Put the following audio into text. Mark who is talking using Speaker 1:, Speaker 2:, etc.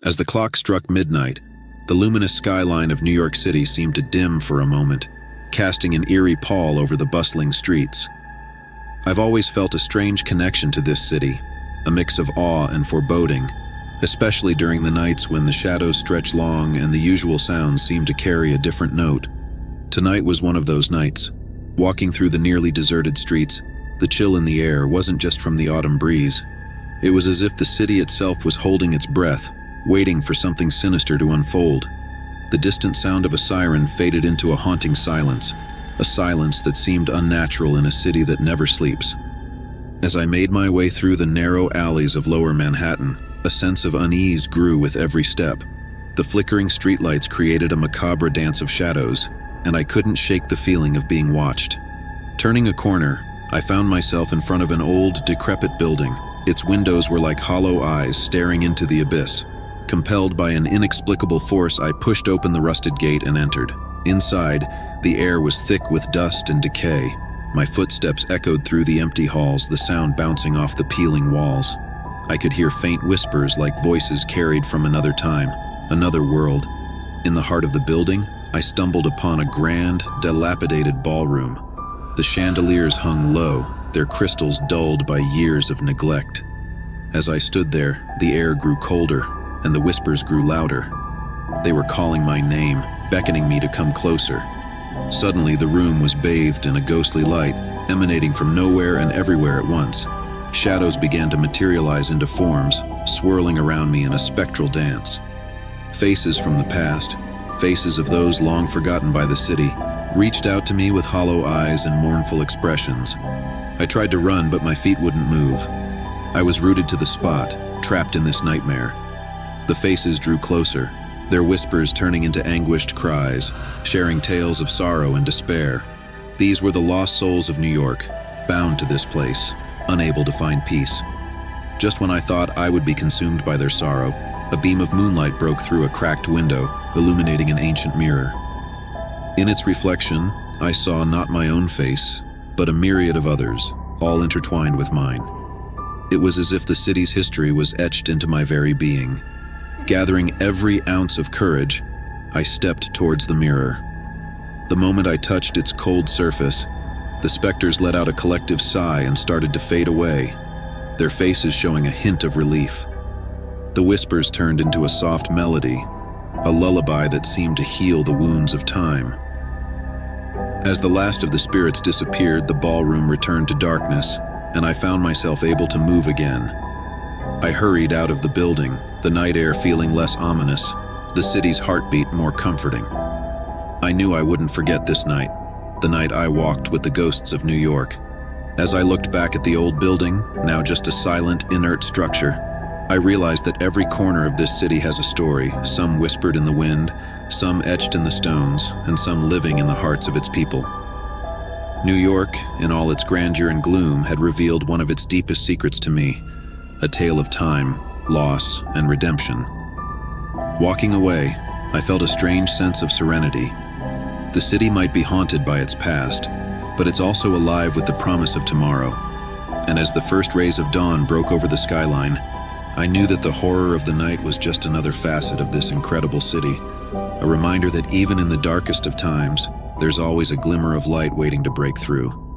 Speaker 1: As the clock struck midnight, the luminous skyline of New York City seemed to dim for a moment, casting an eerie pall over the bustling streets. I've always felt a strange connection to this city, a mix of awe and foreboding, especially during the nights when the shadows stretch long and the usual sounds seem to carry a different note. Tonight was one of those nights. Walking through the nearly deserted streets, the chill in the air wasn't just from the autumn breeze. It was as if the city itself was holding its breath, waiting for something sinister to unfold. The distant sound of a siren faded into a haunting silence, a silence that seemed unnatural in a city that never sleeps. As I made my way through the narrow alleys of Lower Manhattan, a sense of unease grew with every step. The flickering streetlights created a macabre dance of shadows, and I couldn't shake the feeling of being watched. Turning a corner, I found myself in front of an old, decrepit building. Its windows were like hollow eyes staring into the abyss. Compelled by an inexplicable force, I pushed open the rusted gate and entered. Inside, the air was thick with dust and decay. My footsteps echoed through the empty halls, the sound bouncing off the peeling walls. I could hear faint whispers like voices carried from another time, another world. In the heart of the building, I stumbled upon a grand, dilapidated ballroom. The chandeliers hung low, their crystals dulled by years of neglect. As I stood there, the air grew colder, and the whispers grew louder. They were calling my name, beckoning me to come closer. Suddenly, the room was bathed in a ghostly light, emanating from nowhere and everywhere at once. Shadows began to materialize into forms, swirling around me in a spectral dance. Faces from the past, faces of those long forgotten by the city, reached out to me with hollow eyes and mournful expressions. I tried to run, but my feet wouldn't move. I was rooted to the spot, trapped in this nightmare. The faces drew closer, their whispers turning into anguished cries, sharing tales of sorrow and despair. These were the lost souls of New York, bound to this place, unable to find peace. Just when I thought I would be consumed by their sorrow, a beam of moonlight broke through a cracked window, illuminating an ancient mirror. In its reflection, I saw not my own face, but a myriad of others, all intertwined with mine. It was as if the city's history was etched into my very being. Gathering every ounce of courage, I stepped towards the mirror. The moment I touched its cold surface, the specters let out a collective sigh and started to fade away, their faces showing a hint of relief. The whispers turned into a soft melody, a lullaby that seemed to heal the wounds of time. As the last of the spirits disappeared, the ballroom returned to darkness, and I found myself able to move again. I hurried out of the building, the night air feeling less ominous, the city's heartbeat more comforting. I knew I wouldn't forget this night, the night I walked with the ghosts of New York. As I looked back at the old building, now just a silent, inert structure, I realized that every corner of this city has a story, some whispered in the wind, some etched in the stones, and some living in the hearts of its people. New York, in all its grandeur and gloom, had revealed one of its deepest secrets to me, a tale of time, loss, and redemption. Walking away, I felt a strange sense of serenity. The city might be haunted by its past, but it's also alive with the promise of tomorrow. And as the first rays of dawn broke over the skyline, I knew that the horror of the night was just another facet of this incredible city, a reminder that even in the darkest of times, there's always a glimmer of light waiting to break through.